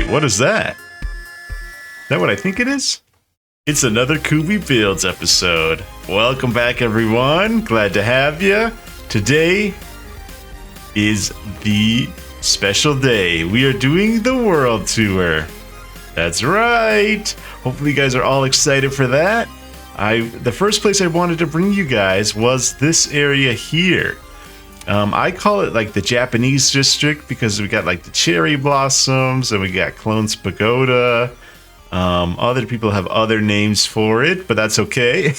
Wait, what is that? Is that what I think it is? It's another Kooby Builds episode. Welcome back, everyone. Glad to have you. Today is the special day. We are doing the world tour. That's right. Hopefully you guys are all excited for that. The first place I wanted to bring you guys was this area here. I call it like the Japanese district because we got like the cherry blossoms and we got Clone's Pagoda. Other people have other names for it, but that's okay.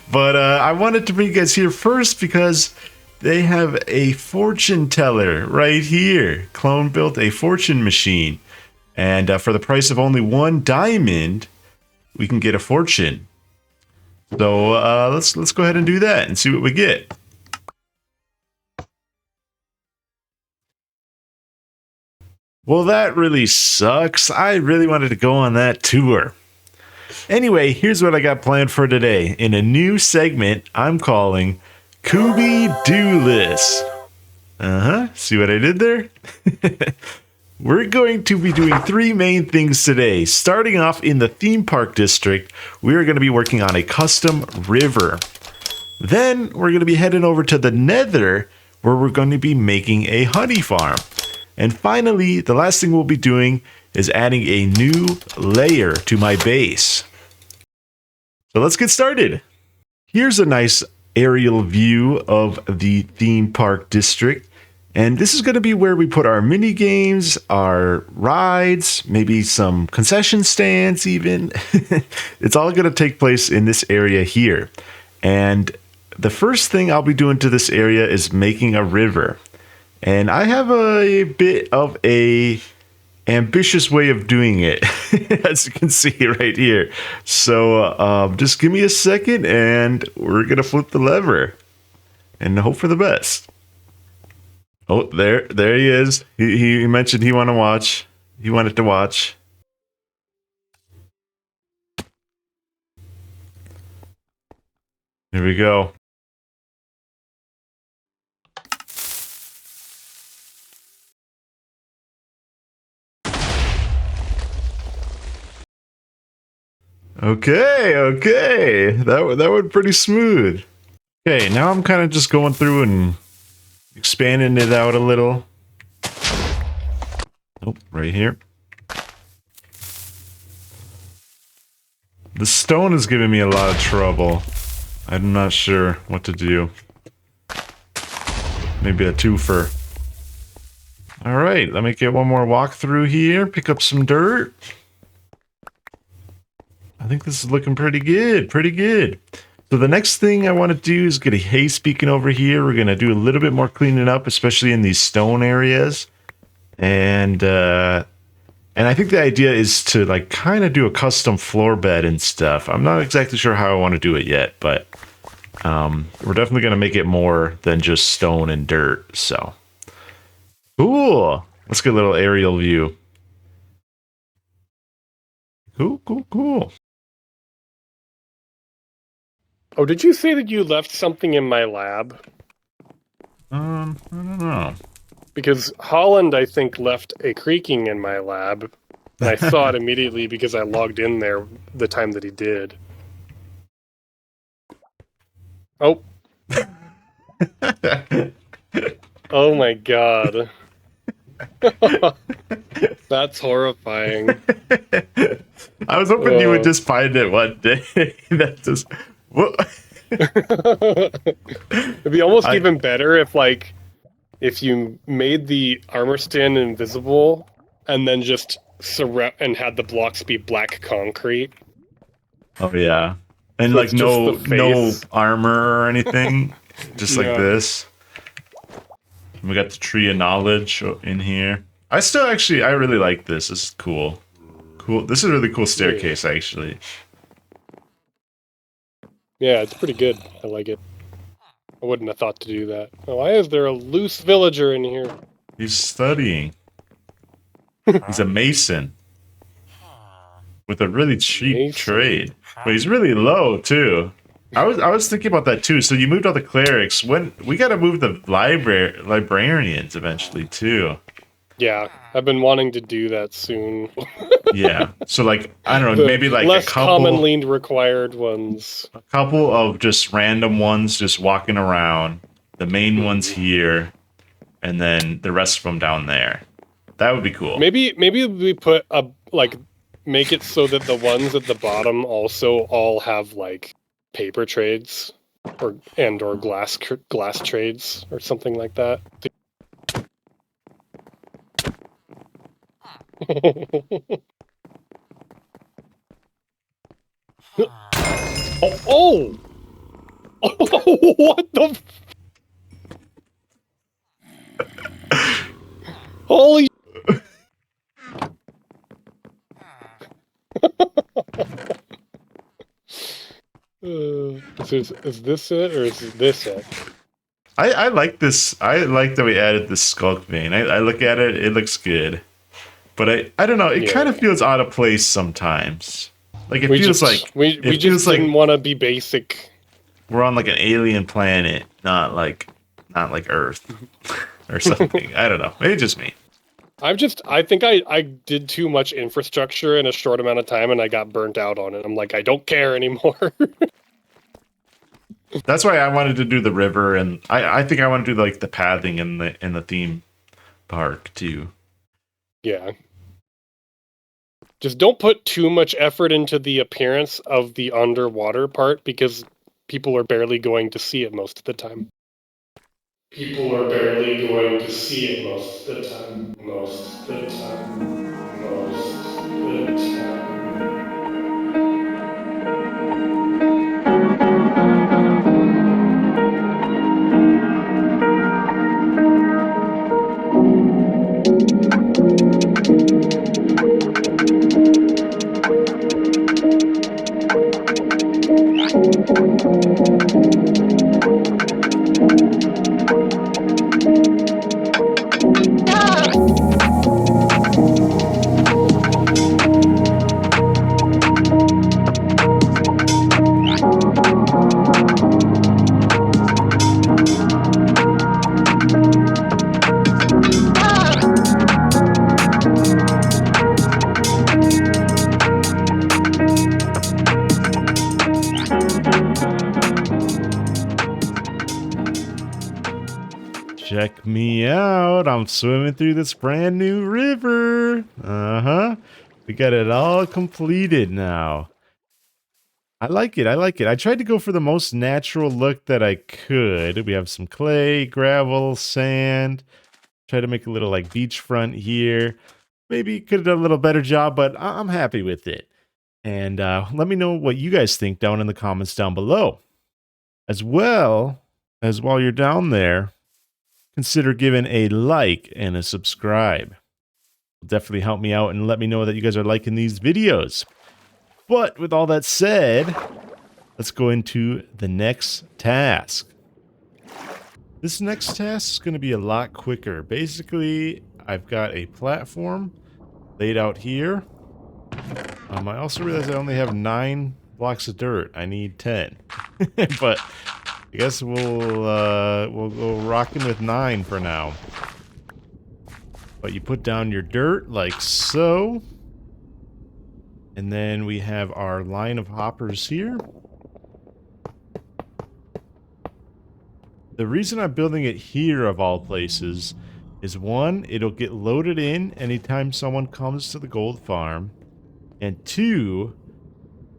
But I wanted to bring you guys here first because they have a fortune teller right here. Clone built a fortune machine, and for the price of only 1 diamond, we can get a fortune. So let's go ahead and do that and see what we get. Well, that really sucks. I really wanted to go on that tour. Anyway, here's what I got planned for today. In a new segment I'm calling Kooby Do List. See what I did there? We're going to be doing 3 main things today. Starting off in the theme park district, we're going to be working on a custom river. Then we're going to be heading over to the Nether, where we're going to be making a honey farm. And finally, the last thing we'll be doing is adding a new layer to my base. So let's get started. Here's a nice aerial view of the theme park district. And this is going to be where we put our mini games, our rides, maybe some concession stands even. It's all going to take place in this area here. And the first thing I'll be doing to this area is making a river. And I have a bit of a ambitious way of doing it, as you can see right here. So just give me a second and we're going to flip the lever and hope for the best. Oh, there he is. He mentioned he wanted to watch. He wanted to watch. Here we go. Okay. That went pretty smooth. Okay, now I'm kind of just going through and expanding it out a little. Oh, right here. The stone is giving me a lot of trouble. I'm not sure what to do. Maybe a twofer. Alright, let me get one more walk through here, pick up some dirt. I think this is looking pretty good, So the next thing I want to do is get a haze beacon over here. We're going to do a little bit more cleaning up, especially in these stone areas. And I think the idea is to like kind of do a custom floor bed and stuff. I'm not exactly sure how I want to do it yet, but we're definitely going to make it more than just stone and dirt. So cool. Let's get a little aerial view. Cool. Oh, did you say that you left something in my lab? I don't know. Because Holland, I think, left a creaking in my lab. And I saw it immediately because I logged in there the time that he did. Oh. Oh my god. That's horrifying. I was hoping you would just find it one day. That just... It'd be almost even better if you made the armor stand invisible and then just and had the blocks be black concrete. Oh yeah, and so like no armor or anything, just like this. We got the tree of knowledge in here. I really like this. This is cool. This is a really cool staircase, actually. Yeah, it's pretty good. I like it. I wouldn't have thought to do that. Oh, why is there a loose villager in here? He's studying. He's a mason. With a really cheap trade. But he's really low, too. I was thinking about that, too. So you moved all the clerics. We gotta move the librarians eventually, too. Yeah, I've been wanting to do that soon. Yeah. So like I don't know, The maybe like less commonly required ones. a couple of just random ones just walking around. The main ones here, and then the rest of them down there. That would be cool. Maybe we put a make it so that the ones at the bottom also all have like paper trades or glass trades or something like that. oh! What the? Holy! Is this it or is this it? I like this. I like that we added this skulk vein. I look at it, it looks good. But I don't know, it kind of feels out of place sometimes. Like it feels like we just didn't want to be basic. We're on like an alien planet, not like Earth or something. I don't know. Maybe just me. I think I did too much infrastructure in a short amount of time and I got burnt out on it. I'm like, I don't care anymore. That's why I wanted to do the river, and I think I want to do like the pathing in the theme park too. Yeah. Just don't put too much effort into the appearance of the underwater part because people are barely going to see it most of the time. People are barely going to see it most of the time. Most of the time. Most of the time. Check me out. I'm swimming through this brand new river. Uh-huh. We got it all completed now. I like it. I like it. I tried to go for the most natural look that I could. We have some clay, gravel, sand. Try to make a little like beachfront here. Maybe could have done a little better job, but I'm happy with it. And let me know what you guys think down in the comments down below. As well as while you're down there, consider giving a like and a subscribe. It'll definitely help me out and let me know that you guys are liking these videos. But with all that said, let's go into the next task. This next task is going to be a lot quicker. Basically, I've got a platform laid out here. I also realize I only have 9 blocks of dirt. I need 10. But I guess we'll go rocking with 9 for now. But you put down your dirt like so. And then we have our line of hoppers here. The reason I'm building it here of all places is 1, it'll get loaded in anytime someone comes to the gold farm. And 2,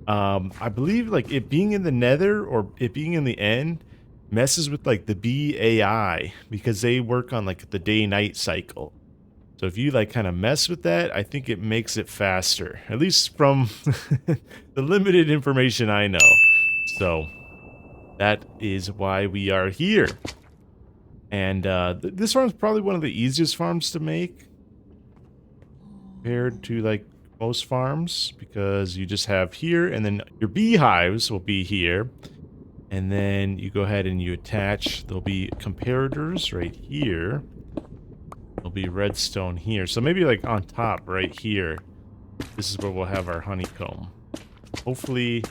I believe like it being in the Nether or it being in the end messes with like the bee AI because they work on like the day-night cycle. So if you like kind of mess with that, I think it makes it faster, at least from the limited information I know. So that is why we are here. And this farm is probably one of the easiest farms to make compared to like most farms, because you just have here and then your beehives will be here. And then you go ahead and you attach, there'll be comparators right here. There'll be redstone here. So maybe like on top right here, this is where we'll have our honeycomb. Hopefully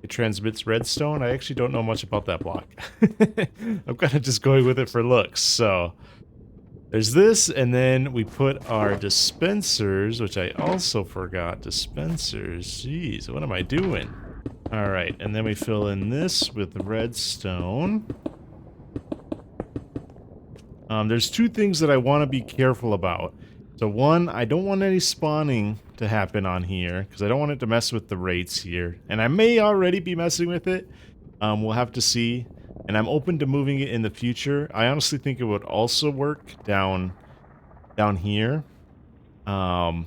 it transmits redstone. I actually don't know much about that block. I'm kind of just going with it for looks. So There's this, and then we put our dispensers, which I also forgot. Dispensers. Jeez, what am I doing? All right, and then we fill in this with redstone. There's two things that I want to be careful about. So one, I don't want any spawning to happen on here because I don't want it to mess with the rates here. And I may already be messing with it. We'll have to see. And I'm open to moving it in the future. I honestly think it would also work down here. But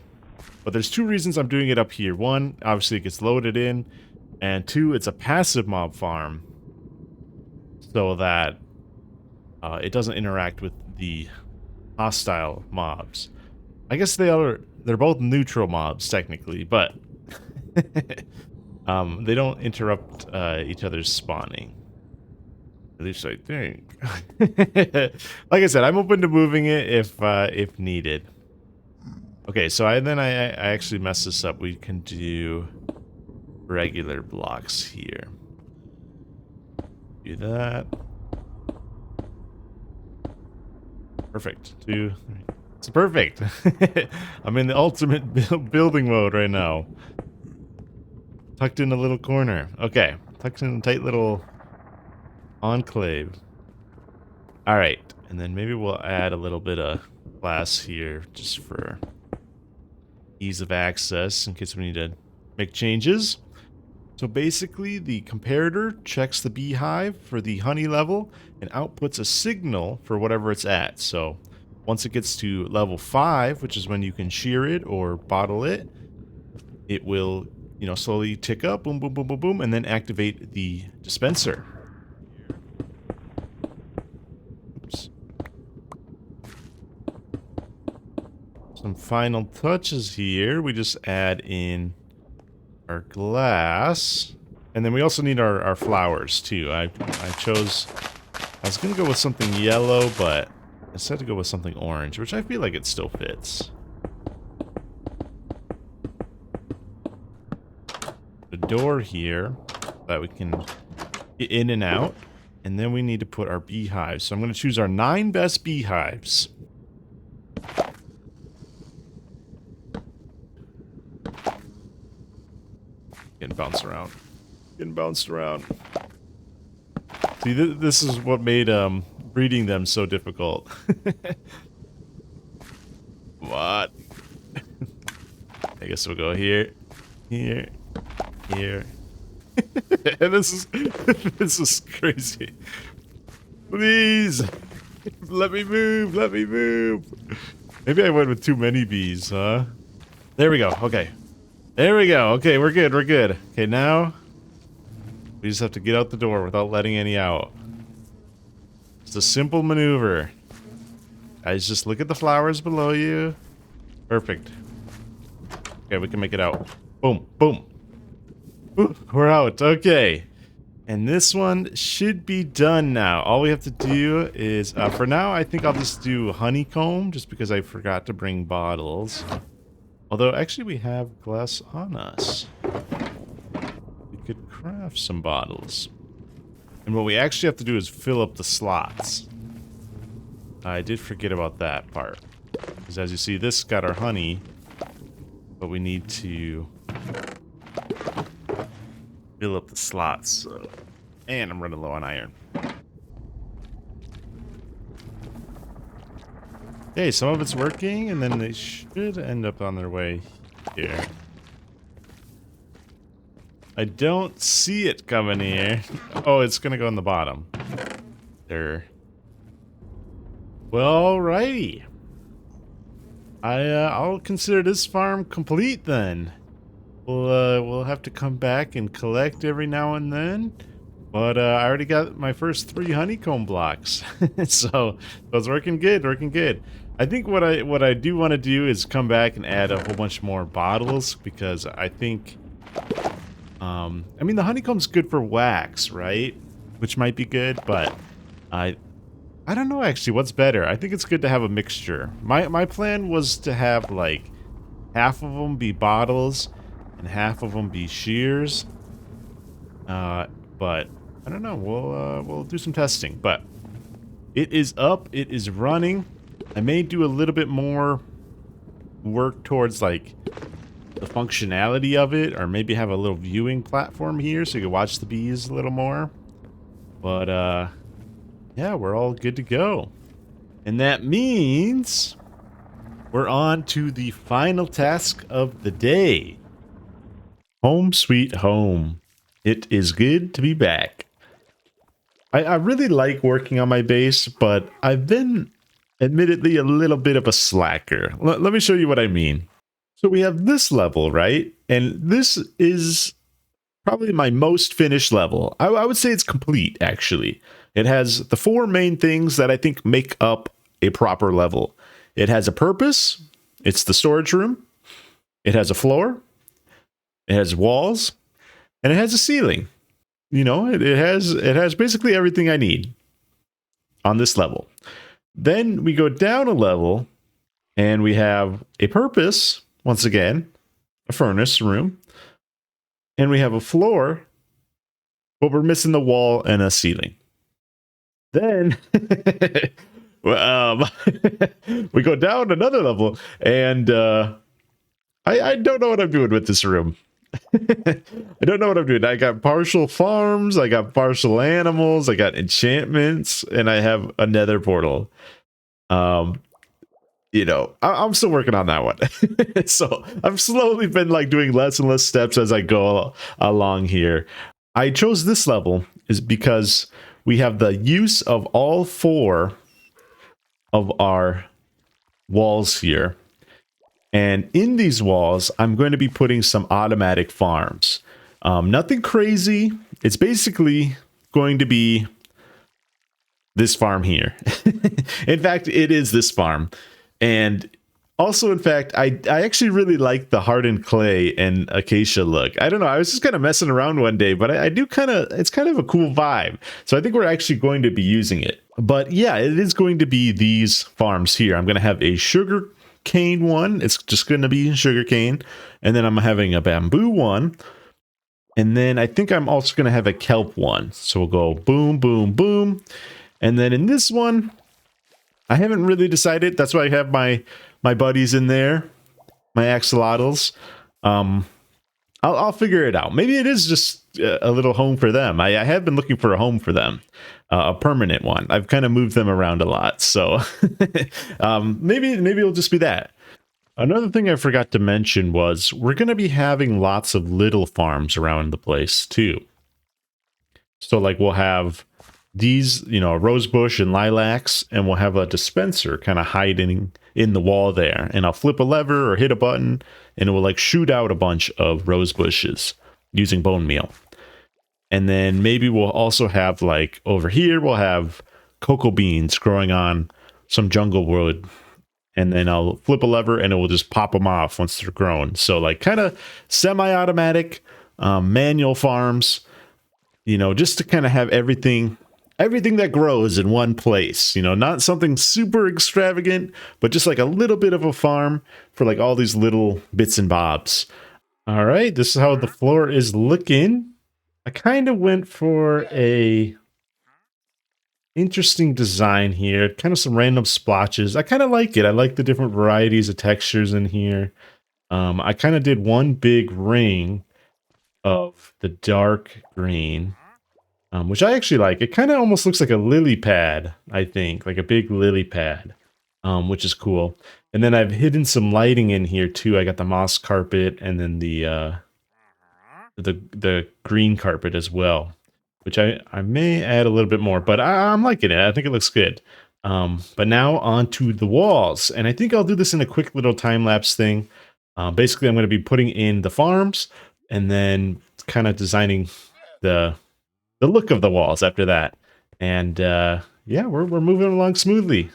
there's two reasons I'm doing it up here. One, obviously it gets loaded in. And two, it's a passive mob farm. So that it doesn't interact with the hostile mobs. I guess they're both neutral mobs technically, but they don't interrupt each other's spawning. At least I think. Like I said, I'm open to moving it if needed. Okay, so I actually messed this up. We can do regular blocks here. Do that. Perfect. It's perfect. I'm in the ultimate building mode right now. Tucked in a little corner. Okay. Tucked in a tight little enclave. Alright. And then maybe we'll add a little bit of glass here just for ease of access in case we need to make changes. So basically, the comparator checks the beehive for the honey level and outputs a signal for whatever it's at. So once it gets to level 5, which is when you can shear it or bottle it, it will, slowly tick up, boom, boom, boom, boom, boom, and then activate the dispenser. Oops. Some final touches here. We just add in our glass, and then we also need our flowers too. I was gonna go with something yellow, but I decided to go with something orange, which I feel like it still fits. The door here that we can get in and out, and then we need to put our beehives. So I'm gonna choose our 9 best beehives. Getting bounced around. See, this is what made breeding them so difficult. What? I guess we'll go here. And this is crazy. Please, let me move. Maybe I went with too many bees, huh? There we go. Okay. There we go. Okay, we're good. Okay, now we just have to get out the door without letting any out. It's a simple maneuver. Guys, just look at the flowers below you. Perfect. Okay, we can make it out. Boom, boom. Ooh, we're out. Okay. And this one should be done now. All we have to do is, for now, I think I'll just do honeycomb, just because I forgot to bring bottles. Although, actually, we have glass on us. We could craft some bottles. And what we actually have to do is fill up the slots. I did forget about that part. Because as you see, this got our honey. But we need to fill up the slots. So. And I'm running low on iron. Okay, some of it's working, and then they should end up on their way here. I don't see it coming here. Oh, it's gonna go in the bottom. There. Well, alrighty. I'll consider this farm complete then. We'll have to come back and collect every now and then. But I already got my first 3 honeycomb blocks. So it's working good. I think what I do want to do is come back and add a whole bunch more bottles, because I think I mean, the honeycomb's good for wax, right? Which might be good, but I don't know actually what's better. I think it's good to have a mixture. My plan was to have like half of them be bottles and half of them be shears. But I don't know. We'll do some testing, but it is up. It is running. I may do a little bit more work towards like the functionality of it, or maybe have a little viewing platform here so you can watch the bees a little more. But yeah, we're all good to go. And that means we're on to the final task of the day. Home sweet home. It is good to be back. I really like working on my base, but I've been admittedly a little bit of a slacker. Let me show you what I mean. So we have this level, right? And this is probably my most finished level. I would say it's complete, actually. It has the 4 main things that I think make up a proper level. It has a purpose. It's the storage room. It has a floor. It has walls. And it has a ceiling. You know, it has basically everything I need on this level. Then we go down a level and we have a purpose, once again, a furnace room, and we have a floor, but we're missing the wall and a ceiling. Then we go down another level, and I don't know what I'm doing with this room. I don't know what I'm doing. I got partial farms, I got partial animals, I got enchantments, and I have a nether portal. You know, I'm still working on that one. So I've slowly been like doing less and less steps as I go along here. I chose this level is because we have the use of all 4 of our walls here. And in these walls, I'm going to be putting some automatic farms. Nothing crazy. It's basically going to be this farm here. In fact, it is this farm. And also, in fact, I actually really like the hardened clay and acacia look. I don't know. I was just kind of messing around one day, but I do it's kind of a cool vibe. So I think we're actually going to be using it. But yeah, it is going to be these farms here. I'm going to have a sugar cane one. It's just going to be sugar cane. And then I'm having a bamboo one. And then I think I'm also going to have a kelp one. So we'll go boom, boom, boom. And then in this one, I haven't really decided. That's why I have my buddies in there, my axolotls. I'll figure it out. Maybe it is just a little home for them. I have been looking for a home for them, a permanent one. I've kind of moved them around a lot, so maybe it'll just be that. Another thing I forgot to mention was we're going to be having lots of little farms around the place too. So like we'll have these, you know, a rose bush and lilacs, and we'll have a dispenser kind of hiding in the wall there. And I'll flip a lever or hit a button, and it will like shoot out a bunch of rose bushes using bone meal. And then maybe we'll also have like over here, we'll have cocoa beans growing on some jungle wood. And then I'll flip a lever and it will just pop them off once they're grown. So like kind of semi-automatic, manual farms, you know, just to kind of have everything that grows in one place, you know, not something super extravagant, but just like a little bit of a farm for like all these little bits and bobs. All right, this is how the floor is looking. I kind of went for a interesting design here, kind of some random splotches. I kind of like it. I like the different varieties of textures in here. I kind of did one big ring of the dark green, which I actually like. It kind of almost looks like a lily pad, I think, like a big lily pad, which is cool. And then I've hidden some lighting in here too. I got the moss carpet and then the green carpet as well, which I may add a little bit more, but I'm liking it. I think it looks good. But now onto the walls, and I think I'll do this in a quick little time-lapse thing. Basically, I'm going to be putting in the farms and then kind of designing the look of the walls after that. And yeah, we're moving along smoothly.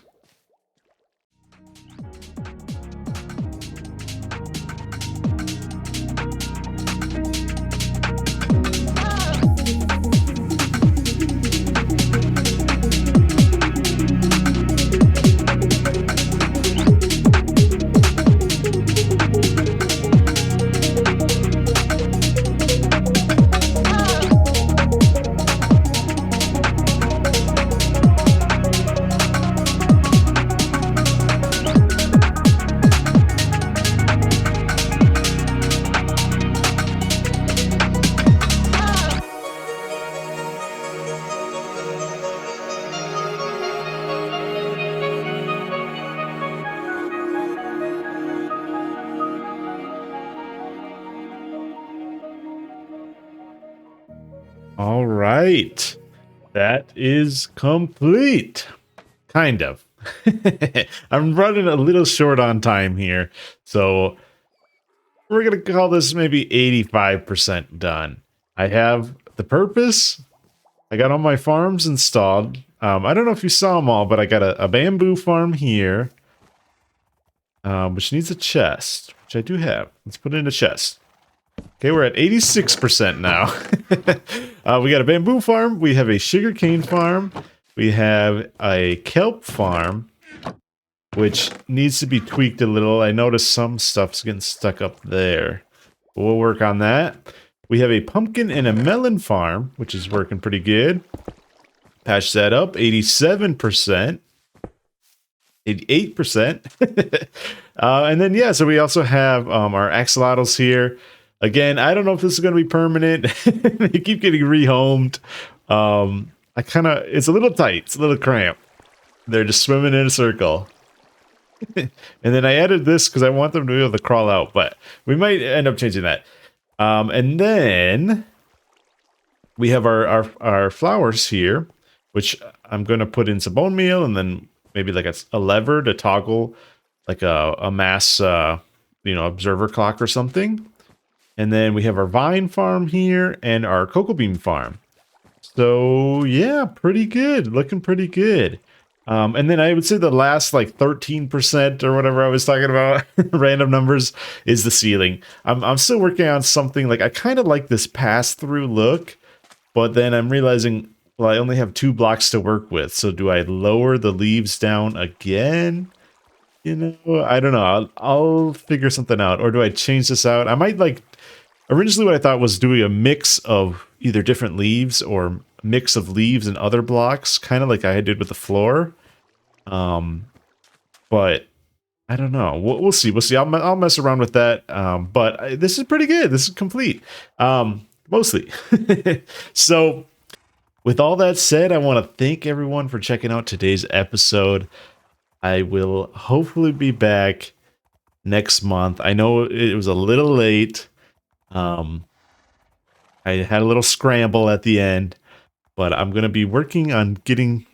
All right. That is complete. Kind of. I'm running a little short on time here. So we're going to call this maybe 85% done. I have the purpose. I got all my farms installed. I don't know if you saw them all, but I got a bamboo farm here, which needs a chest, which I do have. Let's put it in a chest. Okay, we're at 86% now. We got a bamboo farm. We have a sugarcane farm. We have a kelp farm, which needs to be tweaked a little. I noticed some stuff's getting stuck up there. We'll work on that. We have a pumpkin and a melon farm, which is working pretty good. Patch that up, 87%. 88%. And then, yeah, so we also have our axolotls here. Again, I don't know if this is going to be permanent. They keep getting rehomed. It's a little tight. It's a little cramped. They're just swimming in a circle. And then I added this because I want them to be able to crawl out, but we might end up changing that. And then we have our flowers here, which I'm going to put in some bone meal and then maybe like a lever to toggle like a mass, observer clock or something. And then we have our vine farm here and our cocoa bean farm. So yeah, pretty good. Looking pretty good. And then I would say the last like 13% or whatever I was talking about, random numbers, is the ceiling. I'm still working on something like I kind of like this pass-through look, but then I'm realizing, well, I only have 2 blocks to work with. So do I lower the leaves down again? You know, I don't know. I'll figure something out. Or do I change this out? I might like, originally what I thought was doing a mix of either different leaves or a mix of leaves and other blocks, kind of like I did with the floor. But I don't know. We'll see. We'll see. I'll mess around with that. But this is pretty good. This is complete. Mostly. So with all that said, I want to thank everyone for checking out today's episode. I will hopefully be back next month. I know it was a little late. I had a little scramble at the end, but I'm going to be working on getting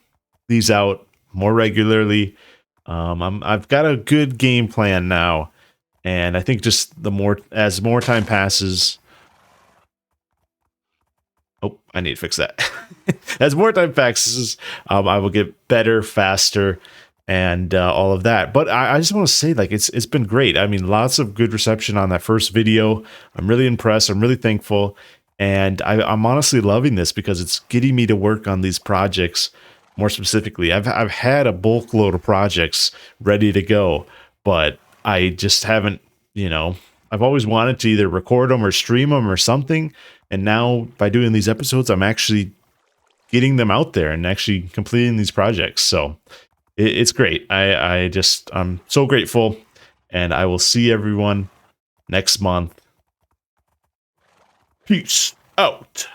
these out more regularly. I've got a good game plan now, and I think just as more time passes. Oh, I need to fix that. As more time passes, I will get better, faster, and all of that. But I just want to say, like, it's been great. I mean, lots of good reception on that first video. I'm really impressed. I'm really thankful. And I'm honestly loving this because it's getting me to work on these projects more specifically. I've had a bulk load of projects ready to go, but I just haven't, I've always wanted to either record them or stream them or something. And now by doing these episodes, I'm actually getting them out there and actually completing these projects. So it's great. I'm so grateful, and I will see everyone next month. Peace out.